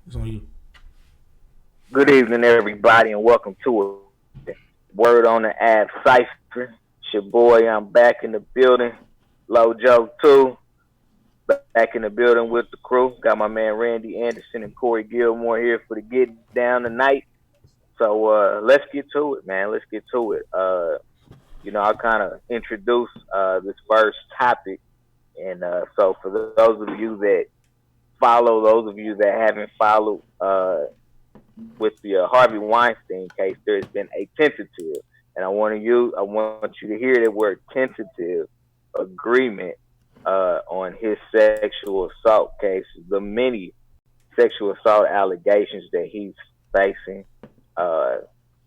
It's on you. Good evening, everybody, and welcome to it. Word on the app, Cypher. It's your boy, I'm back in the building. Lojo, too. Back in the building with the crew. Got my man Randy Anderson and Corey Gilmore here for the Get Down tonight. So let's get to it, man. Let's get to it. I'll kind of introduce this first topic. And so for those of you that follow, those of you that haven't followed, with the Harvey Weinstein case, there's been a tentative, and I want you to hear the word tentative agreement on his sexual assault case, the many sexual assault allegations that he's facing. Uh,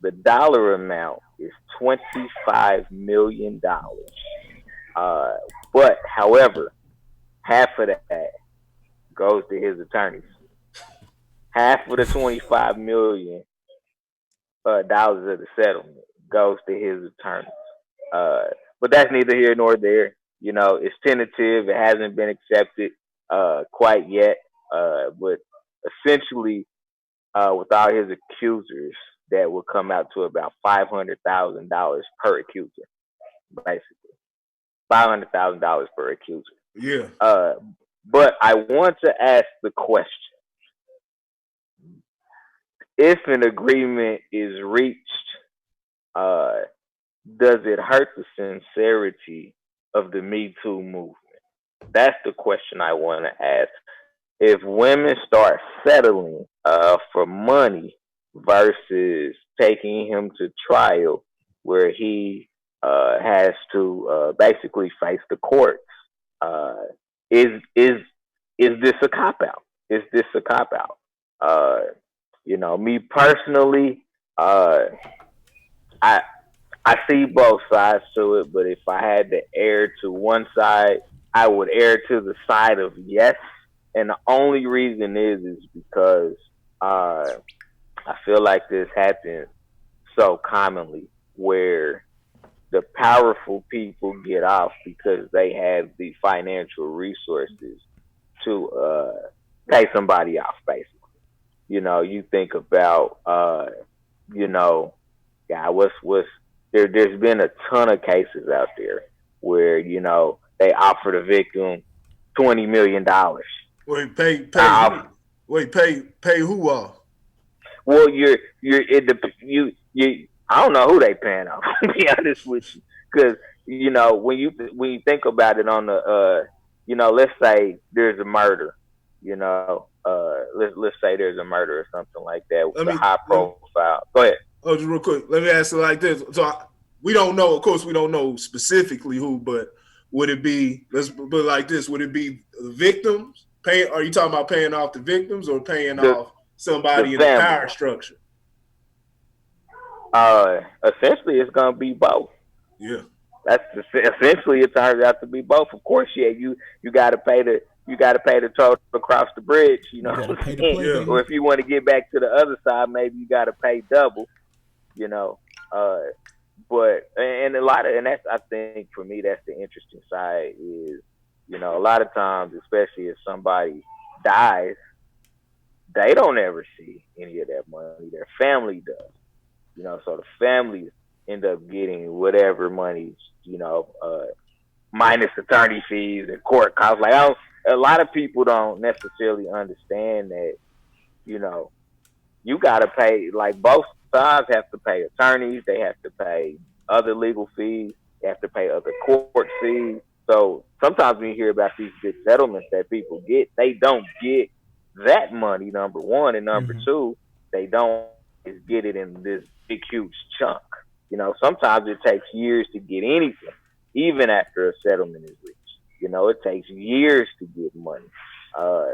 the dollar amount is $25 million. Uh, but however, half of that goes to his attorneys. Half of the 25 million dollars of the settlement goes to his attorney. Uh, but that's neither here nor there. It's tentative. It hasn't been accepted quite yet. But essentially, without his accusers, that will come out to about $500,000 per accuser, basically. $500,000 per accuser. Yeah. Uh, but I want to ask the question: if an agreement is reached, uh, does it hurt the sincerity of the Me Too movement? That's the question I want to ask. If women start settling for money versus taking him to trial, where he has to basically face the courts, uh, is is is this a cop out? Is this a cop out? Uh, me personally, uh, I I see both sides to it, but if I had to err to one side, I would err to the side of yes. And the only reason is because uh, I feel like this happens so commonly where the powerful people get off because they have the financial resources to pay somebody off, basically. You think about, you know, God, what's there's been a ton of cases out there where they offer the victim $20 million. Wait, pay I off, who? Wait, pay who off? well, you. I don't know who they paying off. To be honest with you, because when you think about it on the let's say there's a murder, let's say there's a murder or something like that with Let a me high let me, profile. Go ahead. just real quick. Let me ask it like this. We don't know. Of course, we don't know specifically who, but would it be? Let's put it like this. Would it be the victims? Pay? Are you talking about paying off the victims or paying The off the somebody in the family. power structure? Essentially, it's gonna be both. Yeah. That's essentially it turns out to be both. Of course, yeah, you got to pay the toll across the bridge. You know You what gotta I'm pay to saying? play, Yeah. Or baby. if you want to get back to the other side, maybe you got to pay double. You know, uh, but and a lot of and that's I think for me that's the interesting side is a lot of times, especially if somebody dies, they don't ever see any of that money. Their family does. So the families end up getting whatever money, minus attorney fees and court costs. Like a lot of people don't necessarily understand that, you know, you gotta pay like both sides have to pay attorneys, they have to pay other legal fees, they have to pay other court fees. So sometimes when you hear about these big settlements that people get, they don't get that money, number one, and number Mm-hmm. two, they don't always get it in this big huge chunk. Sometimes it takes years to get anything, even after a settlement is reached. It takes years to get money. Uh,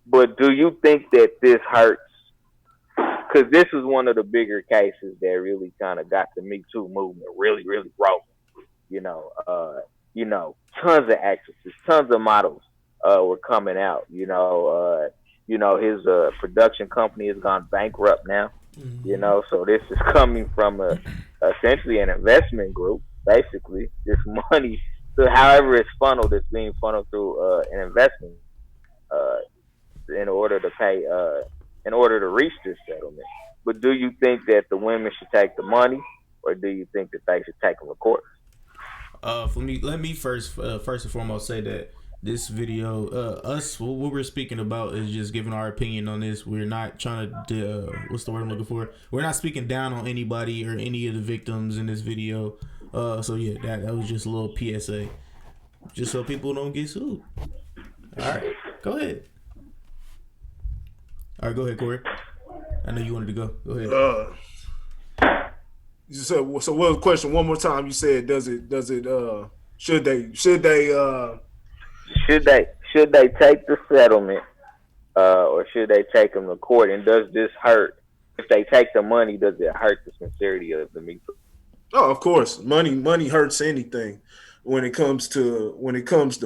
but do you think that this hurts? Because this is one of the bigger cases that really kind of got the Me Too movement really, really rolling. You know, uh, tons of actresses, tons of models were coming out. His production company has gone bankrupt now. Mm-hmm. So this is coming from essentially an investment group, basically. This money, so however it's being funneled through an investment uh, in order to pay. in order to reach this settlement. But do you think that the women should take the money, or do you think that they should take them to court? For me, let me first and foremost say that this video, us, what we're speaking about is just giving our opinion on this. We're not trying to, what's the word I'm looking for? We're not speaking down on anybody or any of the victims in this video. So yeah, that was just a little PSA, just so people don't get sued. All right, go ahead. All right, go ahead, Corey. I know you wanted to go. Go ahead. You said, so what was the question one more time? You said, should they Should they take the settlement, or should they take them to court? And does this hurt? If they take the money, does it hurt the sincerity of the Me Too? Oh, of course, money hurts anything when it comes to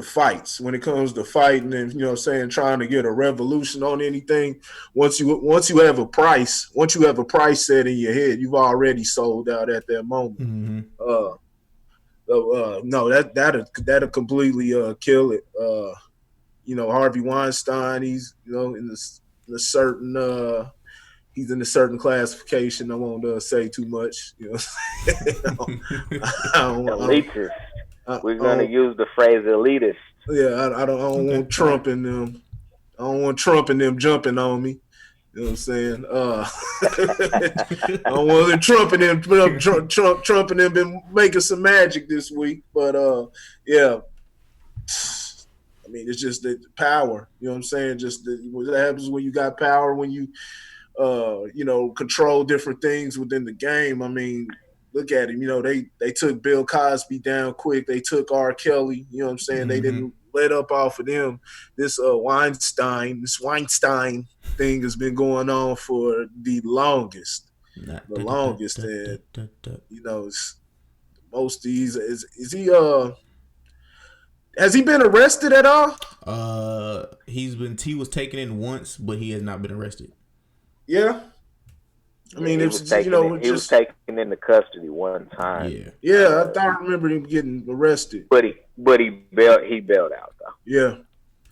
fights. When it comes to fighting and trying to get a revolution on anything. Once you have a price, set in your head, you've already sold out at that moment. Mm-hmm. No, that'll completely kill it. Harvey Weinstein, he's in a certain he's in a certain classification. I won't say too much. Elitist. We're gonna use the phrase elitist. Yeah, I don't want Trump and them. I don't want Trump and them jumping on me. You know what I'm saying? I don't want Trump and them Trump and them been making some magic this week. But yeah. I mean, it's just the power. You know what I'm saying? Just what happens when you got power, when you control different things within the game. I mean, look at him. They took Bill Cosby down quick. They took R. Kelly. You know what I'm saying? Mm-hmm. They didn't let up off of them. This Weinstein thing has been going on for the longest. And most of these is he has he been arrested at all? He was taken in once, but he has not been arrested. Yeah. I mean, he was taken into custody one time. Yeah. I remember him getting arrested. But he bailed out though. Yeah.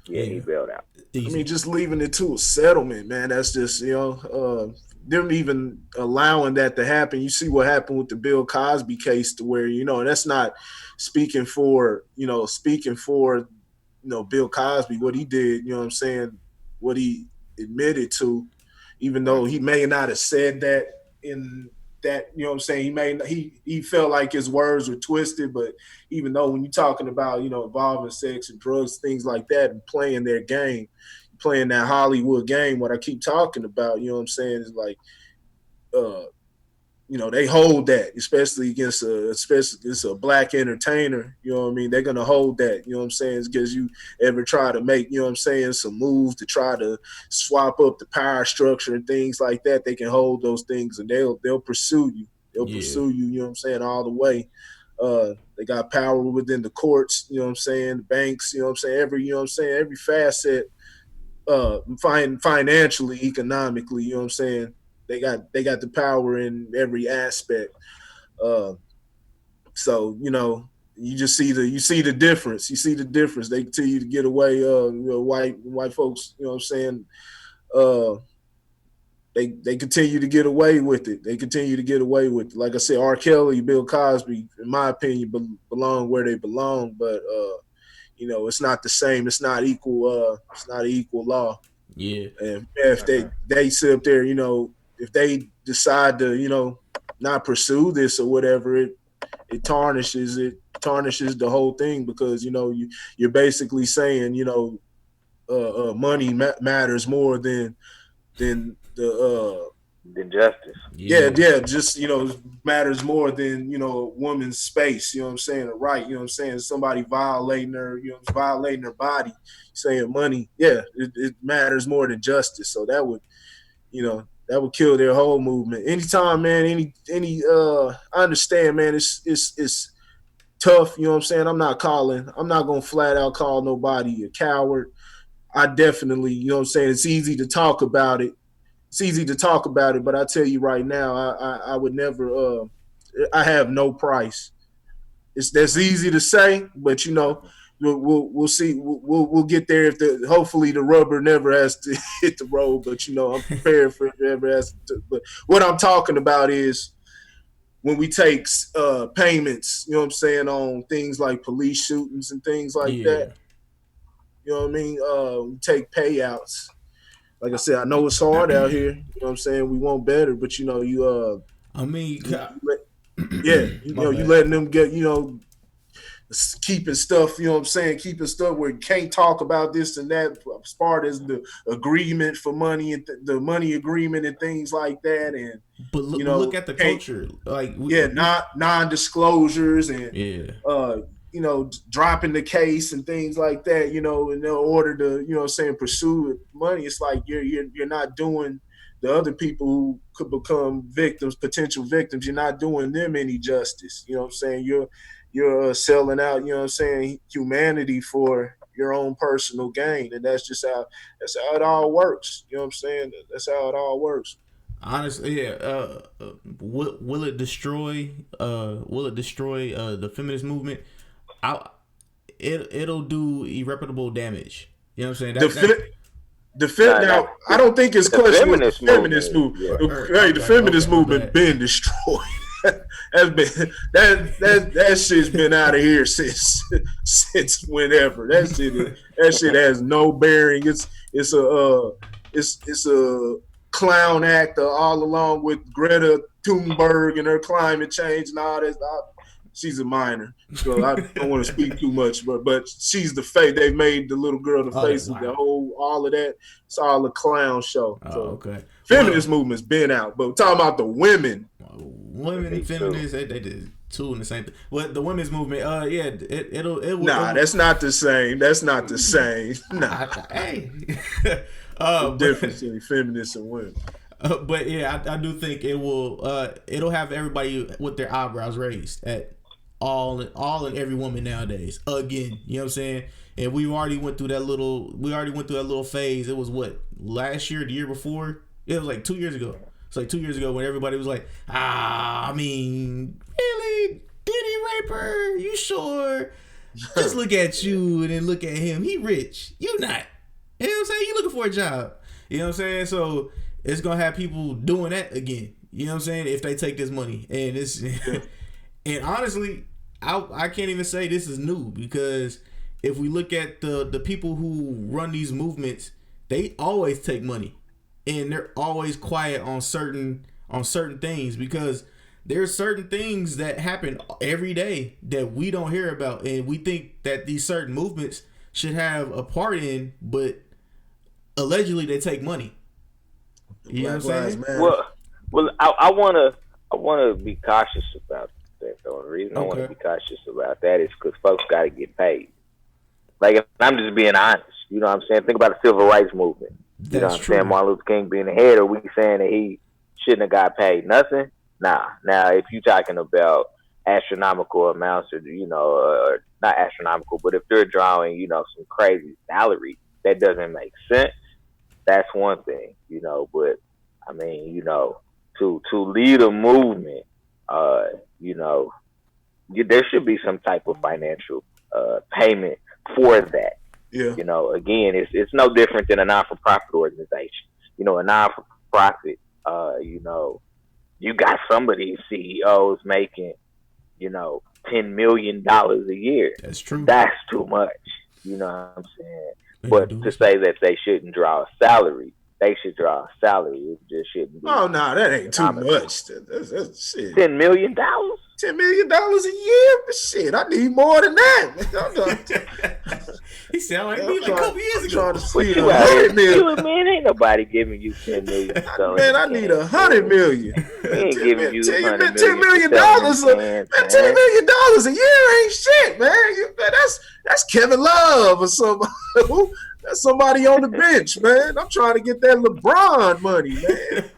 Yeah, he bailed out. Easy. I mean, just leaving it to a settlement, man. That's just them even allowing that to happen. You see what happened with the Bill Cosby case, to where that's not speaking for Bill Cosby, what he did. You know what I'm saying? What he admitted to. Even though he may not have said that in that, you know what I'm saying, he felt like his words were twisted, but even though when you're talking about, involving sex and drugs, things like that, and playing their game, playing that Hollywood game, what I keep talking about, you know what I'm saying, is like, they hold that, especially against a black entertainer, you know what I mean? They're going to hold that, you know what I'm saying? It's because you ever try to make, you know what I'm saying, some moves to try to swap up the power structure and things like that, they can hold those things and they'll pursue you. They'll pursue you, you know what I'm saying, all the way. They got power within the courts, you know what I'm saying, the banks, you know what I'm saying, every facet, financially, economically, you know what I'm saying? They got the power in every aspect. So you just see the difference. You see the difference. They continue to get away. White folks. You know what I'm saying? They continue to get away with it. Like I said, R. Kelly, Bill Cosby, in my opinion, belong where they belong. But it's not the same. It's not equal. It's not an equal law. Yeah. And if they sit up there, if they decide to, not pursue this or whatever, it tarnishes the whole thing, because you're basically saying money matters more than justice. Yeah, just matters more than a woman's space. You know what I'm saying? Right? You know what I'm saying? Somebody violating her, violating her body, saying money. Yeah, it matters more than justice. So that would kill their whole movement. Anytime, man. I understand, man. It's tough. You know what I'm saying? I'm not gonna flat out call nobody a coward. I definitely, you know what I'm saying, it's easy to talk about it. But I tell you right now, I would never. I have no price. That's easy to say, but we'll see. We'll get there if hopefully the rubber never has to hit the road. But I'm prepared for it ever has to. But what I'm talking about is when we take payments. You know what I'm saying, on things like police shootings and things like that. Yeah. You know what I mean? We take payouts. Like I said, I know it's hard out here. You know what I'm saying? We want better, but I mean, you letting them get, keeping stuff, you know what I'm saying? Keeping stuff where you can't talk about this and that as part as the agreement for money and the money agreement and things like that. And, but look at the culture. Like, not non-disclosures and, yeah. Dropping the case and things like that, in order to, pursue money. It's like you're not doing the other people who could become victims, potential victims. You're not doing them any justice. You know what I'm saying? You're selling out, humanity for your own personal gain. And that's how it all works. You know what I'm saying? That's how it all works. Honestly, yeah. Will it destroy? Will it destroy the feminist movement? It'll do irreparable damage. You know what I'm saying? Now, I don't think it's question of the feminist movement. Yeah. Hey, the feminist movement been destroyed. That shit's been out of here since whenever. That shit has no bearing. It's a clown act all along with Greta Thunberg and her climate change and all that. She's a minor, so I don't want to speak too much, but she's the face. They made the little girl the face of the whole, all of that. It's all a clown show. So okay. Feminist movement's been out, but we're talking about the women. Women feminists, they did two in the same thing. Well, the women's movement, it'll that's not the same. That's not the same. Nah. Hey. Difference between feminists and women. But yeah, I do think it will. It'll have everybody with their eyebrows raised at all and every woman nowadays. Again, you know what I'm saying? And we already went through that little phase. It was what, last year, the year before? It was like 2 years ago. It's like 2 years ago when everybody was like, I mean, really? Diddy raper? You sure? Just look at you and then look at him. He rich. You not. You know what I'm saying? You looking for a job. You know what I'm saying? So it's gonna have people doing that again. You know what I'm saying? If they take this money. And it's and honestly, I can't even say this is new, because if we look at the people who run these movements, they always take money. And they're always quiet on certain things, because there's certain things that happen every day that we don't hear about, and we think that these certain movements should have a part in, but allegedly they take money. You know what I'm saying? Well, I wanna be cautious about that though. The reason I want to be cautious about that is because folks got to get paid. Like, I'm just being honest. You know what I'm saying? Think about the civil rights movement. You know what I'm saying? Martin Luther King being the head, or we saying that he shouldn't have got paid nothing? Nah. Now, if you're talking about astronomical amounts, or or not astronomical, but if they're drawing, some crazy salary that doesn't make sense, that's one thing, But I mean, to lead a movement, there should be some type of financial payment for that. Yeah. Again, it's no different than a non-for-profit organization. A non-for-profit, you got some of these CEOs making, $10 million a year. That's true. That's too much. You know what I'm saying? But to say that they shouldn't draw a salary, they should draw a salary. It just shouldn't be. Oh, no, that ain't too much. That's shit. $10 million? $10 million a year? Shit, I need more than that. He sound like me like a couple years ago. Trying to see $100 million. Man, ain't nobody giving you $10 million. Man, I need $100 million. Ain't giving you $100 million. $10 million, man, $10 million a year ain't shit, man. That's Kevin Love or somebody. That's somebody on the bench, man. I'm trying to get that LeBron money, man.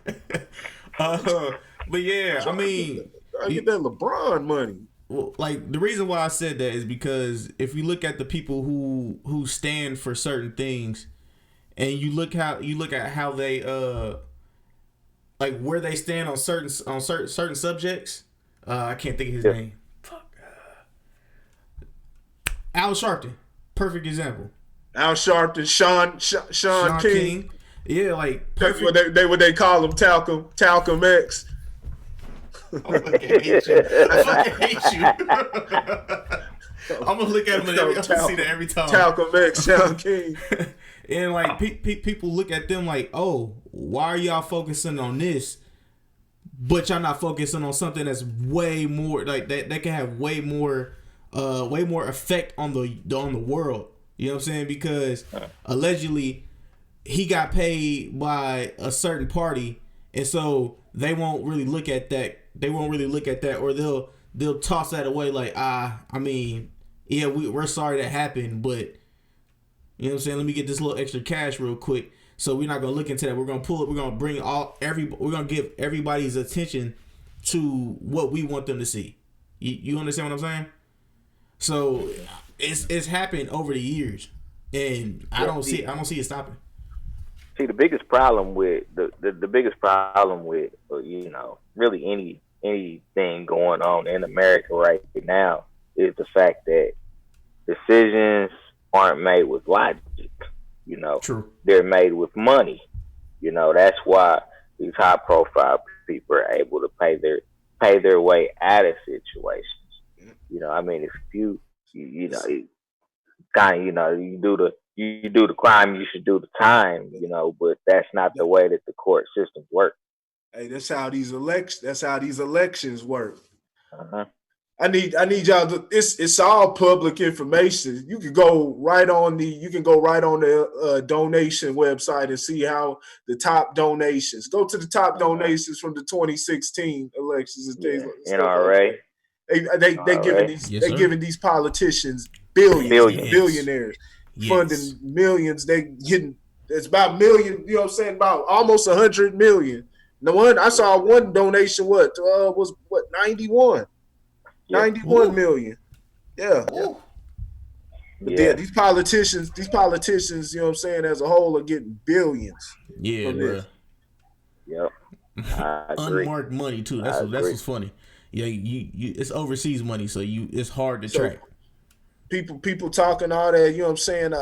But yeah, I mean, I get that LeBron money. Well, like, the reason why I said that is because if you look at the people who stand for certain things, and you look at how they like where they stand on certain subjects. I can't think of his name. Fuck. Al Sharpton. perfect example. Al Sharpton, Sean King. Yeah, like perfect. What they call him, Talcum X. I fucking hate you. I fucking hate you. I'm gonna look at him and I'm gonna see that every time. Talcum X, Sean King. And like people look at them like, oh, why are y'all focusing on this, but y'all not focusing on something that's way more like that can have way more effect on the world. You know what I'm saying? Because allegedly he got paid by a certain party, and so they won't really look at that. They won't really look at that, or they'll toss that away like, I mean, yeah, we're sorry that happened, but you know what I'm saying? Let me get this little extra cash real quick. So we're not gonna look into that. We're gonna pull it. We're gonna bring we're gonna give everybody's attention to what we want them to see. You understand what I'm saying? So it's happened over the years, and I don't see it stopping. See, the biggest problem with the biggest problem with really anything going on in America right now is the fact that decisions aren't made with logic. True. They're made with money. That's why these high profile people are able to pay their way out of situations. I mean, if you do the crime, you should do the time. But that's not the way that the court systems work. Hey, that's how these elections work. Uh-huh. I need y'all to. It's all public information. You can go right on the donation website and see how the top donations. Go to the top donations from the 2016 elections. NRA. They giving these politicians billionaires funding millions. They getting it's about million. You know what I'm saying? About almost 100 million. The one I saw one donation was 91. 91 million. Yeah. But these politicians, you know what I'm saying, as a whole are getting billions. Yeah, bro. Yep. Unmarked money too. That's what's funny. Yeah, you it's overseas money, so it's hard to track. People talking all that, you know what I'm saying,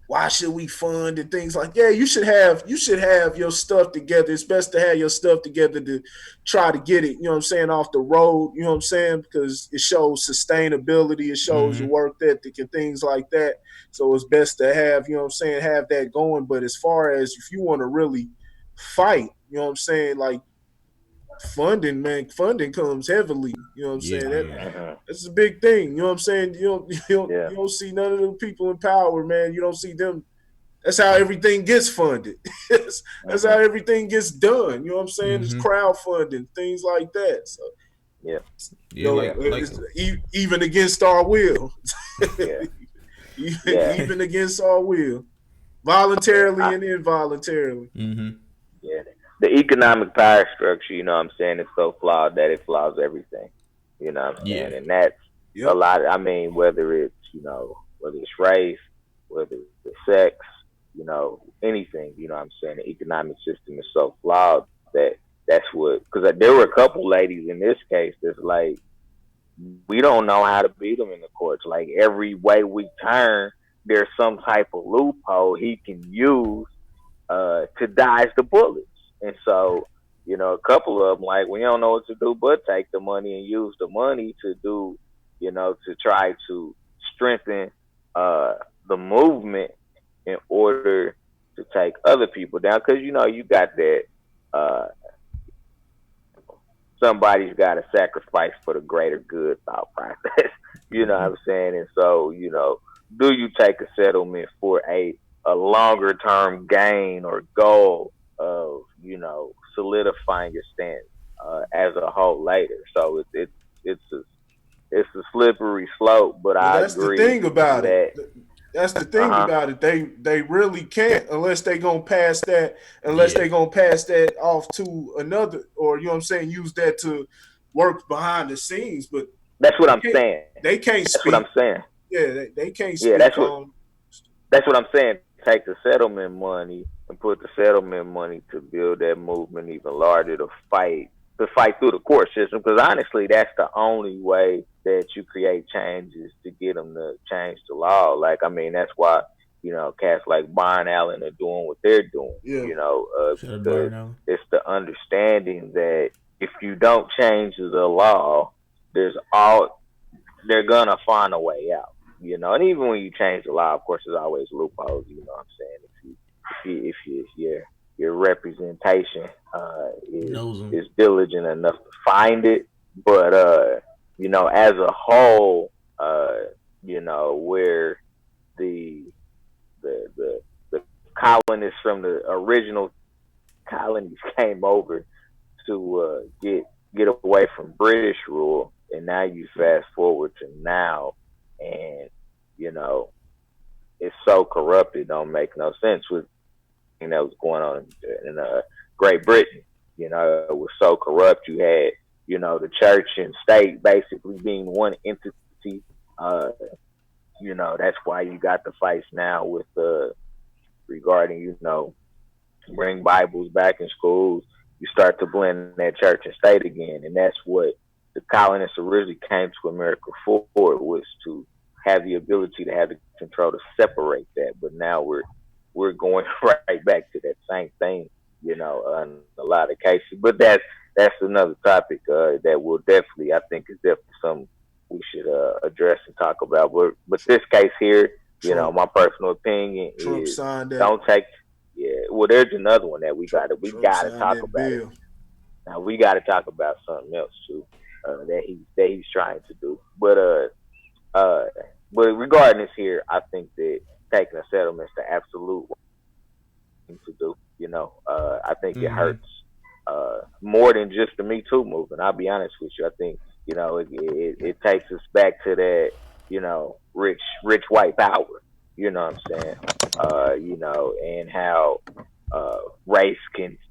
why should we fund and things like you should have your stuff together. It's best to have your stuff together to try to get it, you know what I'm saying, off the road, you know what I'm saying, because it shows sustainability, it shows your work ethic and things like that. So it's best to have, you know what I'm saying, have that going. But as far as if you want to really fight, you know what I'm saying, like funding comes heavily, you know what I'm saying. That's a big thing, you know what I'm saying. You don't see none of the people in power, man. You don't see them. That's how everything gets funded. That's how everything gets done, you know what I'm saying. It's crowdfunding, things like that. So even against our will. Even against our will, voluntarily and involuntarily. The economic power structure, you know what I'm saying, is so flawed that it flaws everything. You know what I'm saying? And that's a lot of, I mean, whether it's race, whether it's sex, anything, you know what I'm saying, the economic system is so flawed that's what, because there were a couple ladies in this case that's like, we don't know how to beat them in the courts. Like, every way we turn, there's some type of loophole he can use to dodge the bullets. And so, a couple of them, like, we don't know what to do but take the money and use the money to do, to try to strengthen the movement in order to take other people down. Because, you got that somebody's got to sacrifice for the greater good thought process. You know what I'm saying? And so, do you take a settlement for a longer term gain or goal of, solidifying your stance as a whole later? So it's a slippery slope, but I agree. The thing about it. That's the thing about it. They really can't unless they gonna pass that. They gonna pass that off to another, or you know what I'm saying, use that to work behind the scenes. But that's what I'm saying. They can't. That's what I'm saying. Yeah, they can't speak. Yeah, that's what I'm saying. Take the settlement money and put the settlement money to build that movement even larger, to fight through the court system. Because honestly, that's the only way that you create changes to get them to change the law. Like, I mean, that's why, cats like Byron Allen are doing what they're doing, Yeah. Shout out to because Byron Allen. it's the understanding that if you don't change the law, they're gonna find a way out. And even when you change the law, of course, there's always loopholes. You know what I'm saying? If your representation Knows him. is diligent enough to find it, but as a whole, where the the colonists from the original colonies came over to get away from British rule, and now you fast forward to now, and it's so corrupt it don't make no sense with that was going on in Great Britain. It was so corrupt. You had the church and state basically being one entity. That's why you got the fights now with regarding bring Bibles back in schools. You start to blend that church and state again, and that's what the colonists originally came to America for, was to have the ability to have the control to separate that. But now we're going right back to that same thing, in a lot of cases. But that's another topic that will definitely, I think, is definitely something we should address and talk about. But this case here, my personal opinion Trump is signed that. don't take. Yeah, well, there's another one that we gotta talk about. Bill. Now we gotta talk about something else too that he's trying to do. But regarding this here, I think that taking a settlement is the absolute thing to do. I think it hurts more than just the Me Too movement. I'll be honest with you. I think it takes us back to that rich white power. You know what I'm saying? And how race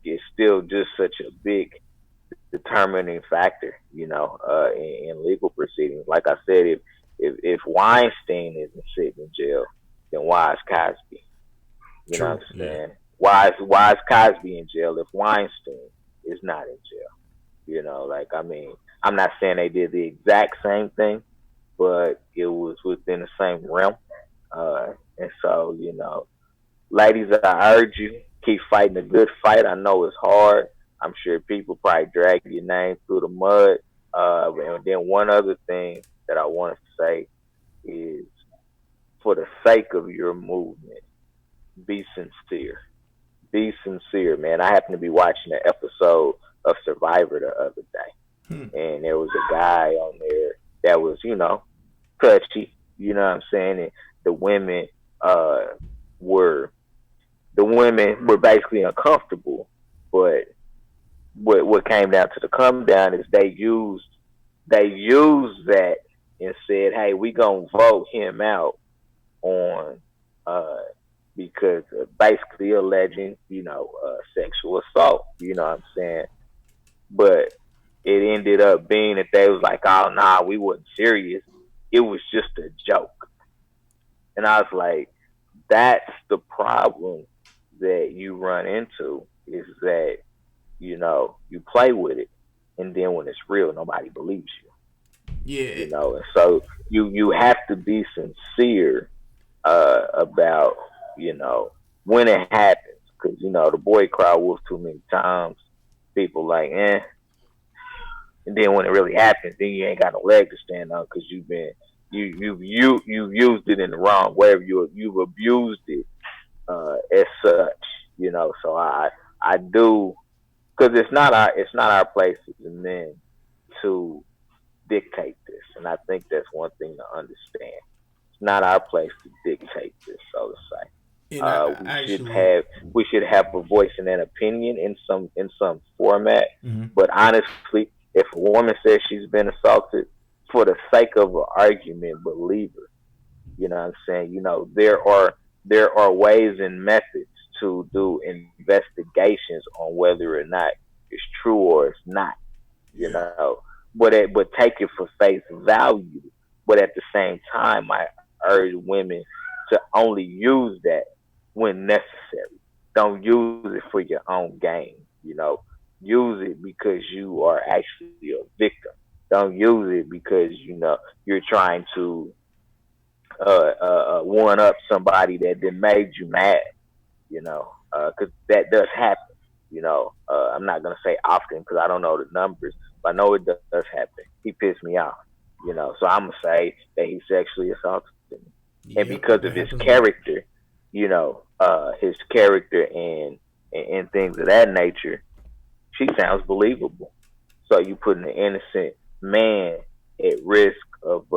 is still just such a big determining factor, in legal proceedings. Like I said, if Weinstein isn't sitting in jail, then why is Cosby? You know what I'm saying? Why is Cosby in jail if Weinstein is not in jail? I mean, I'm not saying they did the exact same thing, but it was within the same realm. And so, ladies, I urge you, keep fighting a good fight. I know it's hard. I'm sure people probably drag your name through the mud. And then one other thing that I want to say is, for the sake of your movement, be sincere. Be sincere, man. I happened to be watching an episode of Survivor the other day, and there was a guy on there that was, touchy. You know what I'm saying? And the women were basically uncomfortable, but what came down to the come down is they used that and said, hey, we gonna vote him out on because basically alleging sexual assault. You know what I'm saying? But it ended up being that they was like, oh nah, we wasn't serious. It was just a joke. And I was like, that's the problem that you run into, is that, you play with it, and then when it's real, nobody believes you. Yeah. And so you have to be sincere about, when it happens. Because, the boy cried wolf too many times. People like, eh. And then when it really happens, then you ain't got no leg to stand on, because you've used it in the wrong way. You've abused it as such. So I do, because it's not our place as men to dictate this, and I think that's one thing to understand. It's not our place to dictate this, so to say. We should have a voice and an opinion in some format. Mm-hmm. But honestly, if a woman says she's been assaulted, for the sake of an argument, believe her. You know what I'm saying? There are ways and methods to do investigations on whether or not it's true or it's not. But take it for face value. But at the same time, I urge women to only use that when necessary. Don't use it for your own gain. Use it because you are actually a victim. Don't use it because you're trying to one up somebody that then made you mad. Because that does happen. I'm not gonna say often because I don't know the numbers, but I know it does happen. He pissed me off. So I'm gonna say that he sexually assaulted me, and Yep, because of that his happens a lot. character, his character and things of that nature, she sounds believable. So you putting an innocent man at risk of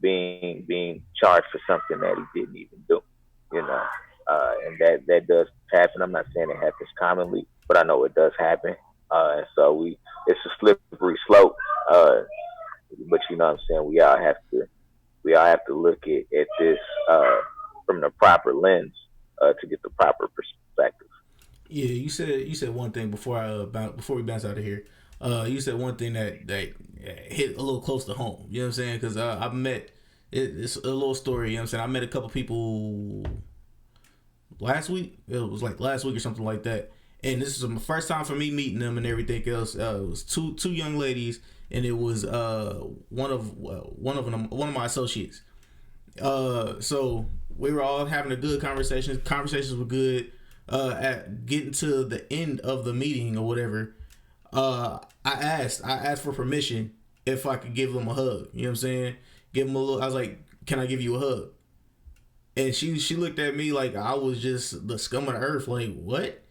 being charged for something that he didn't even do. You know, and that does happen. I'm not saying it happens commonly, but I know it does happen. And so it's a slippery slope. But you know what I'm saying? We all have to look at this from the proper lens to get the proper perspective. Yeah, you said one thing before we bounce out of here. You said one thing that hit a little close to home. You know what I'm saying? Because I've met it's a little story. You know what I'm saying? I met a couple people last week. It was like last week or something like that. And this is my first time for me meeting them and everything else. It was two young ladies, and it was one of my associates. So we were all having a good conversation. Conversations were good. At getting to the end of the meeting or whatever, I asked for permission if I could give them a hug. You know what I'm saying? Give them a little. I was like, "Can I give you a hug?" And she looked at me like I was just the scum of the earth. Like, what?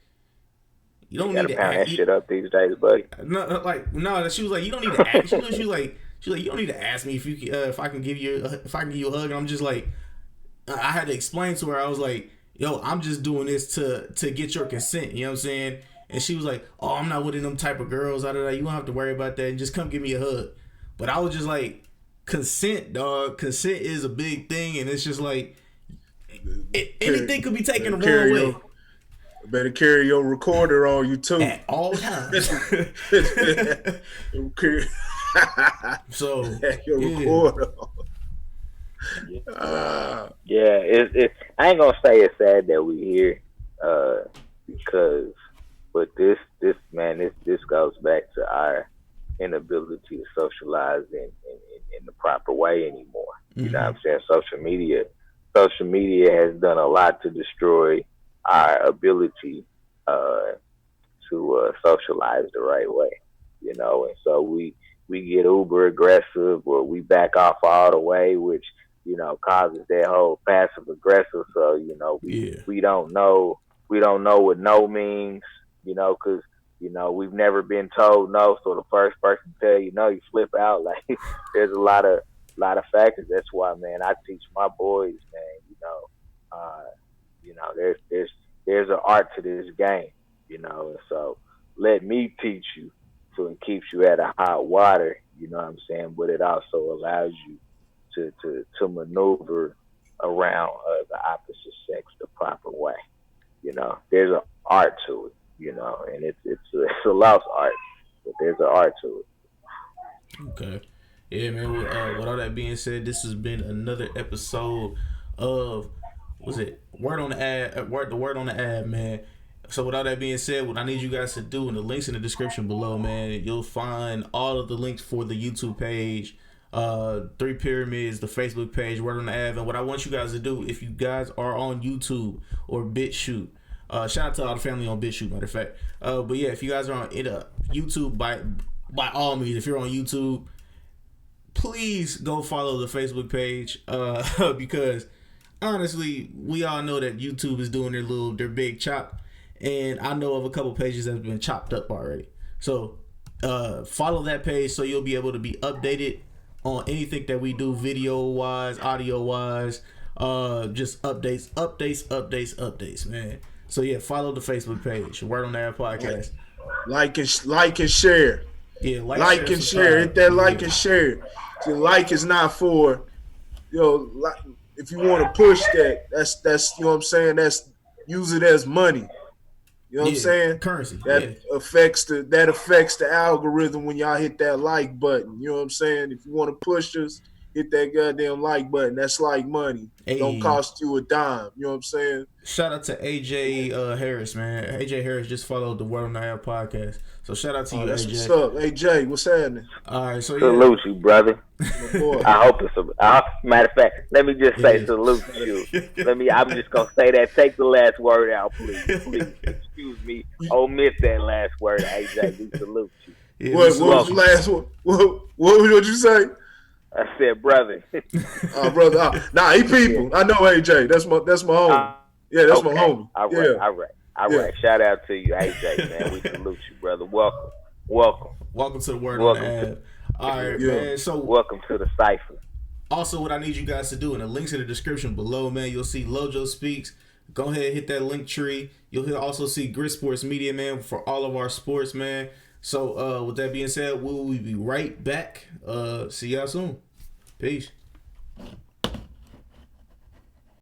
You You don't got need to to pound ask. that shit up these days, buddy. No, like no. She was like, you don't need to ask. She was like, you don't need to ask me if I can give you a hug. And I'm just like, I had to explain to her. I was like, yo, I'm just doing this to get your consent. You know what I'm saying? And she was like, oh, I'm not one of them type of girls. You don't have to worry about that. And just come give me a hug. But I was just like, consent, dog. Consent is a big thing, and it's just like anything could be taken the wrong way Better carry your recorder on you too. at all times. So Your yeah, recorder. Yeah, I ain't gonna say it's sad that we here, because, but this goes back to our inability to socialize in the proper way anymore. You know what I'm saying? Social media has done a lot to destroy our ability to socialize the right way. And so we get uber aggressive or we back off all the way, which causes that whole passive aggressive. So yeah, we don't know what no means, because we've never been told no. So the first person to tell you no, you flip out. Like there's a lot of factors. That's why, man, I teach my boys, man. There's an art to this game, and so let me teach you, so it keeps you at a hot water. You know what I'm saying? But it also allows you to maneuver around the opposite sex the proper way. There's an art to it. And it's a lost art, but there's an art to it. okay. Yeah, man. With all that being said, this has been another episode of was it word on the ad? The word on the ad, man. So with all that being said, what I need you guys to do in the links in the description below, man, you'll find all of the links for the YouTube page, Three Pyramids, the Facebook page, word on the ad. And what I want you guys to do, if you guys are on YouTube or BitChute, shout out to all the family on BitChute, matter of fact. But yeah, if you guys are on YouTube, by all means, if you're on YouTube, please go follow the Facebook page, because honestly, we all know that YouTube is doing their big chop, and I know of a couple pages that have been chopped up already. So follow that page so you'll be able to be updated on anything that we do, video wise, audio wise, just updates, man. So yeah, follow the Facebook page, Word on That Podcast. Like and share. Yeah, Like and share. Hit that like and share. See, like is not for like, if you want to push that, that's you know what I'm saying. That's use it as money. You know what I'm saying? Currency. That affects the algorithm when y'all hit that like button. You know what I'm saying? If you want to push us, hit that goddamn like button. That's like money. Hey. Don't cost you a dime. You know what I'm saying? Shout out to AJ Harris, man. AJ Harris just followed the Word on the Air podcast. So shout out to you, that's AJ. What's up? AJ, what's happening? All right, so salute you, brother. My boy. I hope it's matter of fact. Let me just say salute to you. I'm just gonna say that. Take the last word out, please. Please excuse me. Omit that last word, AJ. We salute you. Yeah, what was the last one? What you say? I said, brother. Brother. Nah, he people. Yeah. I know AJ. That's my homie. Yeah, that's my homie. All right. Shout out to you, AJ, man. We salute you, brother. Welcome to the Word on the Air. All right, man. So welcome to the cipher. Also, what I need you guys to do, and the links in the description below, man, you'll see Lojo Speaks. Go ahead and hit that link tree. You'll also see Grit Sports Media, man, for all of our sports, man. So, with that being said, we will be right back. See y'all soon. Peace.